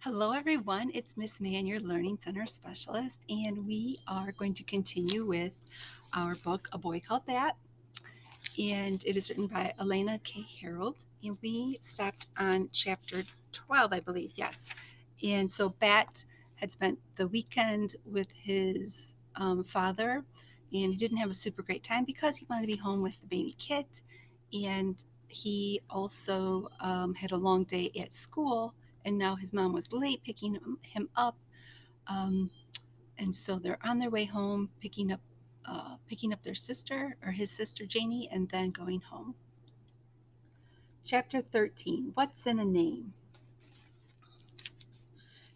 Hello, everyone. It's Miss May, your Learning Center Specialist, and we are going to continue with our book, A Boy Called Bat, and it is written by Elana K. Harold, and we stopped on chapter 12, I believe, yes. And so Bat had spent the weekend with his father, and he didn't have a super great time because he wanted to be home with the baby kit, and he also had a long day at school, and now his mom was late picking him up. Um, and so they're on their way home, picking up their sister or his sister Janie, and then going home. Chapter 13. What's in a name?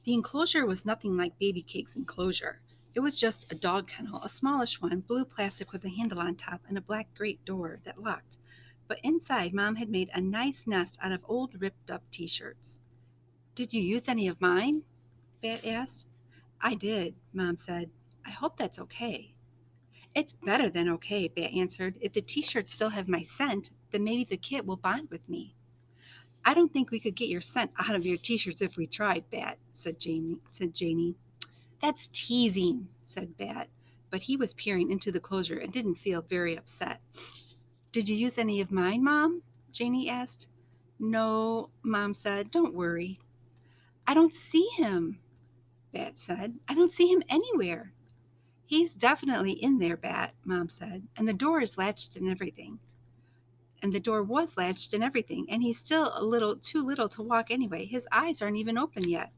The enclosure was nothing like Baby Cake's enclosure. It was just a dog kennel, a smallish one, blue plastic with a handle on top and a black grate door that locked. But inside, Mom had made a nice nest out of old ripped up t-shirts. Did you use any of mine? Bat asked. I did, Mom said. I hope that's okay. It's better than okay, Bat answered. If the t-shirts still have my scent, then maybe the kit will bond with me. I don't think we could get your scent out of your t-shirts if we tried, Bat, said Janie. That's teasing, said Bat, but he was peering into the closure and didn't feel very upset. Did you use any of mine, Mom? Janie asked. No, Mom said. Don't worry. I don't see him, Bat said. I don't see him anywhere. He's definitely in there, Bat, Mom said, and the door is latched and everything. And the door was latched and everything, and he's still a little too little to walk anyway. His eyes aren't even open yet.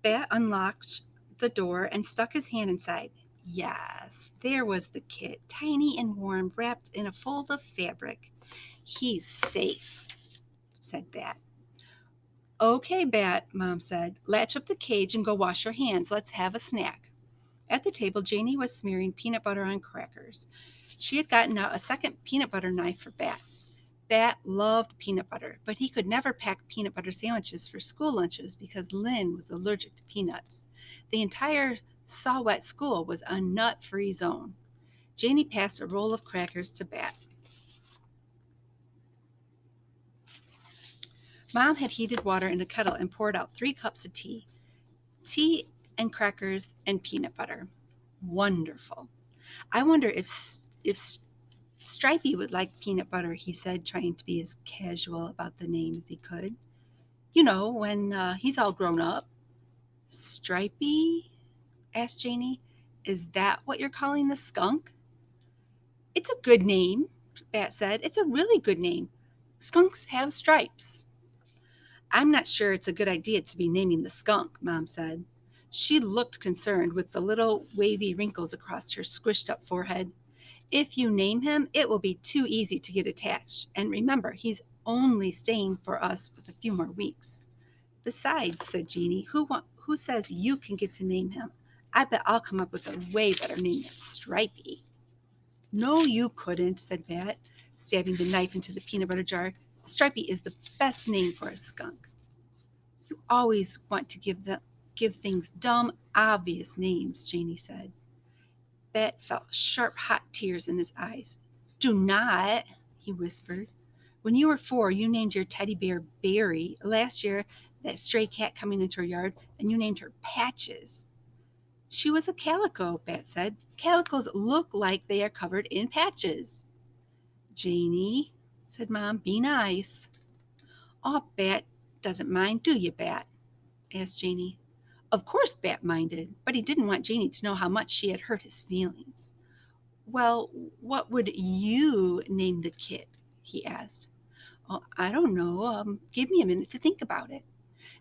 Bat unlocked the door and stuck his hand inside. Yes, there was the kit, tiny and warm, wrapped in a fold of fabric. He's safe, said Bat. Okay, Bat, Mom said. Latch up the cage and go wash your hands. Let's have a snack. At the table, Janie was smearing peanut butter on crackers. She had gotten out a second peanut butter knife for Bat. Bat loved peanut butter, but he could never pack peanut butter sandwiches for school lunches because Lynn was allergic to peanuts. The entire Saw-Wet school was a nut-free zone. Janie passed a roll of crackers to Bat. Mom had heated water in a kettle and poured out 3 cups of tea. Tea and crackers and peanut butter. Wonderful. I wonder if Stripey would like peanut butter, he said, trying to be as casual about the name as he could. You know, when he's all grown up. Stripey? Asked Janie. Is that what you're calling the skunk? It's a good name, Bat said. It's a really good name. Skunks have stripes. I'm not sure it's a good idea to be naming the skunk, Mom said. She looked concerned with the little wavy wrinkles across her squished up forehead. If you name him, it will be too easy to get attached. And remember, he's only staying for us with a few more weeks. Besides, said Jeanie, who says you can get to name him? I bet I'll come up with a way better name than Stripey. No, you couldn't, said Bat, stabbing the knife into the peanut butter jar. Stripey is the best name for a skunk. You always want to give things dumb, obvious names, Janie said. Bet felt sharp, hot tears in his eyes. Do not, he whispered. When you were 4, you named your teddy bear Barry. Last year, that stray cat coming into her yard, and you named her Patches. She was a calico, Bat said. Calicos look like they are covered in patches. Janie, said Mom, be nice. Oh, Bat doesn't mind, do you, Bat? Asked Janie. Of course Bat minded, but he didn't want Janie to know how much she had hurt his feelings. Well, what would you name the kid? He asked. Oh, I don't know. Give me a minute to think about it.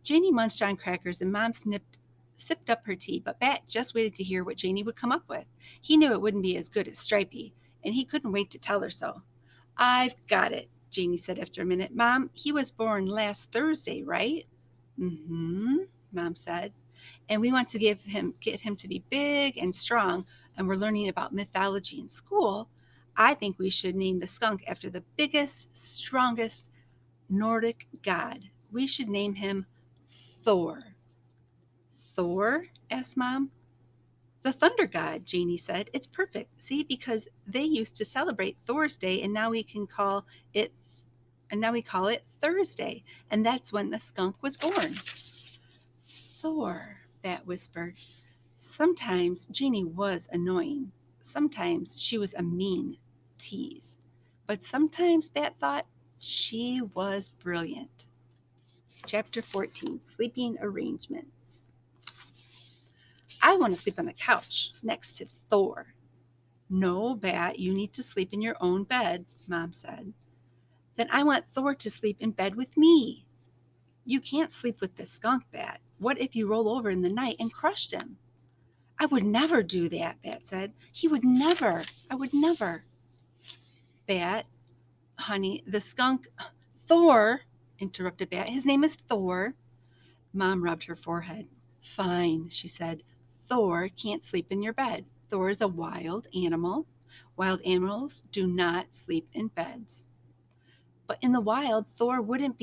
Janie munched on crackers and Mom sipped up her tea, but Bat just waited to hear what Janie would come up with. He knew it wouldn't be as good as Stripey, and he couldn't wait to tell her so. I've got it, Janie said after a minute. Mom, he was born last Thursday, right? Mm-hmm, Mom said. And we want to get him to be big and strong, and we're learning about mythology in school. I think we should name the skunk after the biggest, strongest Nordic god. We should name him Thor. Thor? Asked Mom. The thunder god, Janie said. It's perfect. See, because they used to celebrate Thor's Day, and now we call it Thursday, and that's when the skunk was born. Thor, Bat whispered. Sometimes Jeannie was annoying. Sometimes she was a mean tease. But sometimes Bat thought she was brilliant. Chapter 14, Sleeping Arrangements. I want to sleep on the couch next to Thor. No, Bat, you need to sleep in your own bed, Mom said. Then I want Thor to sleep in bed with me. You can't sleep with the skunk, Bat. What if you roll over in the night and crushed him? I would never do that, Bat said. He would never. I would never. Bat, honey, the skunk. Thor, interrupted Bat. His name is Thor. Mom rubbed her forehead. Fine, she said. Thor can't sleep in your bed. Thor is a wild animal. Wild animals do not sleep in beds. But in the wild, Thor wouldn't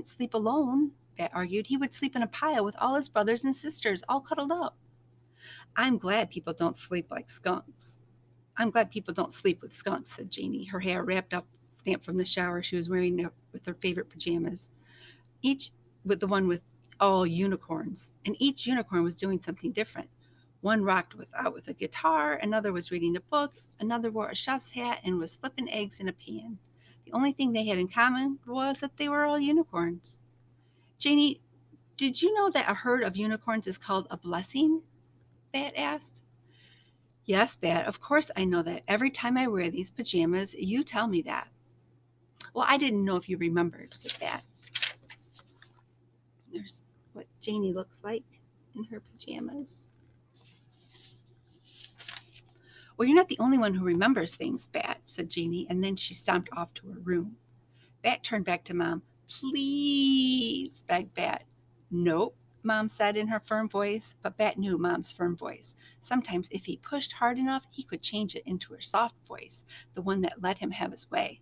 sleep alone, Bat argued. He would sleep in a pile with all his brothers and sisters, all cuddled up. I'm glad people don't sleep like skunks. I'm glad people don't sleep with skunks, said Janie, her hair wrapped up damp from the shower she was wearing with her favorite pajamas. Each with the one with all unicorns, and each unicorn was doing something different. One rocked out with a guitar, another was reading a book, another wore a chef's hat and was slipping eggs in a pan. The only thing they had in common was that they were all unicorns. Janie, did you know that a herd of unicorns is called a blessing? Bat asked. Yes, Bat, of course I know that. Every time I wear these pajamas, you tell me that. Well, I didn't know if you remembered, said Bat. There's what Janie looks like in her pajamas. Well, you're not the only one who remembers things, Bat, said Janie, and then she stomped off to her room. Bat turned back to Mom. Please, begged Bat. Nope, Mom said in her firm voice, but Bat knew Mom's firm voice. Sometimes if he pushed hard enough, he could change it into her soft voice, the one that let him have his way.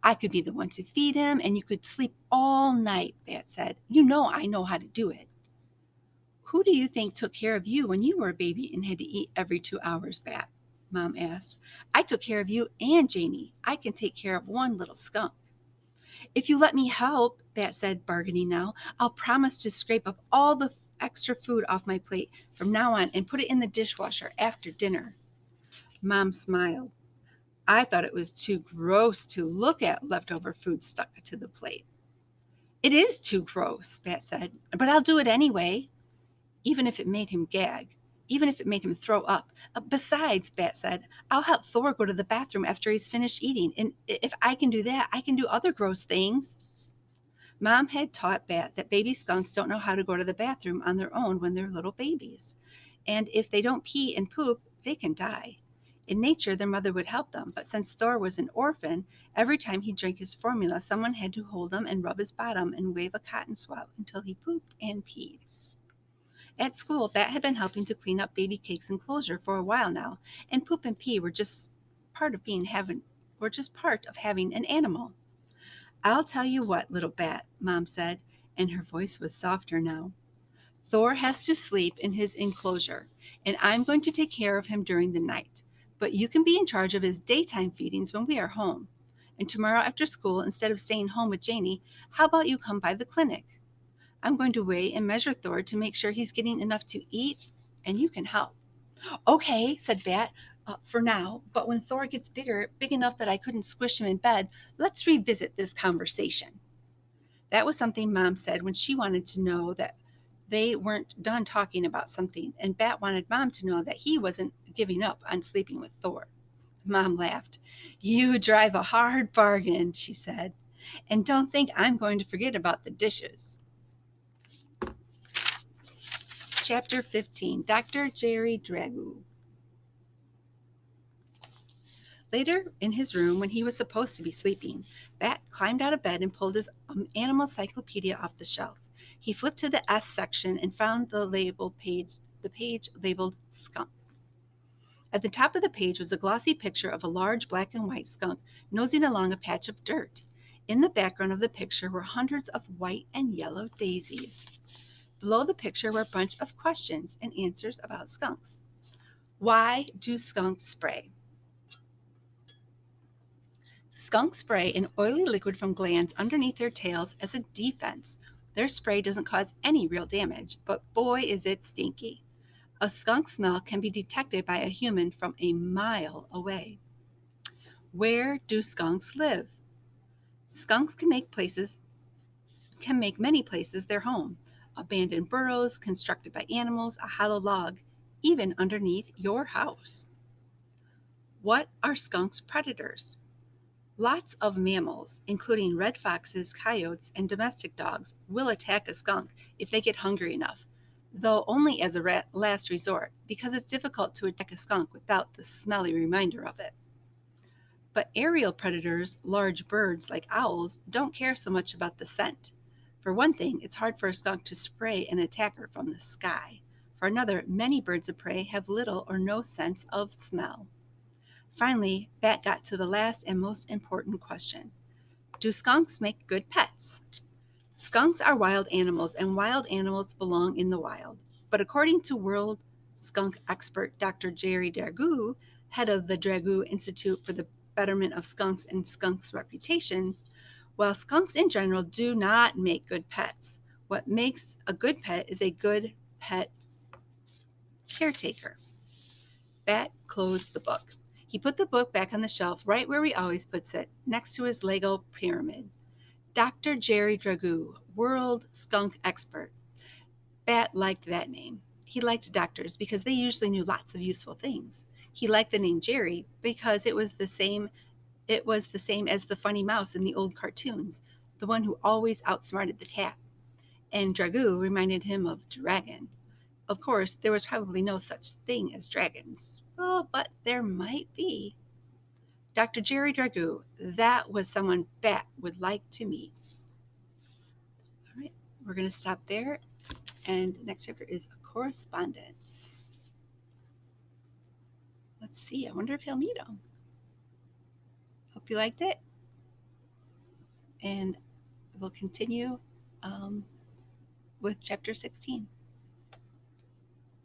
I could be the one to feed him, and you could sleep all night, Bat said. You know I know how to do it. Who do you think took care of you when you were a baby and had to eat every 2 hours, Bat? Mom asked. I took care of you and Janie. I can take care of one little skunk. If you let me help, Bat said, bargaining now, I'll promise to scrape up all the extra food off my plate from now on and put it in the dishwasher after dinner. Mom smiled. I thought it was too gross to look at leftover food stuck to the plate. It is too gross, Bat said, but I'll do it anyway, even if it made him gag, even if it made him throw up. Besides, Bat said, I'll help Thor go to the bathroom after he's finished eating, and if I can do that, I can do other gross things. Mom had taught Bat that baby skunks don't know how to go to the bathroom on their own when they're little babies. And if they don't pee and poop, they can die. In nature, their mother would help them, but since Thor was an orphan, every time he drank his formula, someone had to hold him and rub his bottom and wave a cotton swab until he pooped and peed. At school, Bat had been helping to clean up baby Cake's enclosure for a while now, and poop and pee were just part of having an animal. I'll tell you what, little Bat, Mom said, and her voice was softer now. Thor has to sleep in his enclosure, and I'm going to take care of him during the night. But you can be in charge of his daytime feedings when we are home. And tomorrow after school, instead of staying home with Janie, how about you come by the clinic? I'm going to weigh and measure Thor to make sure he's getting enough to eat, and you can help. Okay, said Bat, for now, but when Thor gets big enough that I couldn't squish him in bed, let's revisit this conversation. That was something Mom said when she wanted to know that they weren't done talking about something, and Bat wanted Mom to know that he wasn't giving up on sleeping with Thor. Mom laughed. You drive a hard bargain, she said, and don't think I'm going to forget about the dishes. Chapter 15, Dr. Jerry Dragoo. Later, in his room, when he was supposed to be sleeping, Bat climbed out of bed and pulled his animal encyclopedia off the shelf. He flipped to the S section and found the page labeled skunk. At the top of the page was a glossy picture of a large black and white skunk nosing along a patch of dirt. In the background of the picture were hundreds of white and yellow daisies. Below the picture were a bunch of questions and answers about skunks. Why do skunks spray? Skunks spray an oily liquid from glands underneath their tails as a defense. Their spray doesn't cause any real damage, but boy is it stinky. A skunk smell can be detected by a human from a mile away. Where do skunks live? Skunks can make many places their home. Abandoned burrows constructed by animals, a hollow log, even underneath your house. What are skunks' predators? Lots of mammals, including red foxes, coyotes, and domestic dogs, will attack a skunk if they get hungry enough, though only as a last resort, because it's difficult to attack a skunk without the smelly reminder of it. But aerial predators, large birds like owls, don't care so much about the scent. For one thing, it's hard for a skunk to spray an attacker from the sky. For another, many birds of prey have little or no sense of smell. Finally, Bat got to the last and most important question. Do skunks make good pets? Skunks are wild animals, and wild animals belong in the wild. But according to world skunk expert Dr. Jerry Dragoo, head of the Dragoo Institute for the Betterment of Skunks and Skunks' Reputations, while skunks in general do not make good pets, what makes a good pet is a good pet caretaker. Bat closed the book. He put the book back on the shelf right where he always puts it, next to his Lego pyramid. Dr. Jerry Dragoo, world skunk expert. Bat liked that name. He liked doctors because they usually knew lots of useful things. He liked the name Jerry because it was the same as the funny mouse in the old cartoons, the one who always outsmarted the cat. And Dragoo reminded him of dragon. Of course, there was probably no such thing as dragons. Well, but there might be. Dr. Jerry Dragoo, that was someone Bat would like to meet. All right, we're going to stop there. And the next chapter is correspondence. Let's see, I wonder if he'll meet him. Hope you liked it. And we'll continue with chapter 16.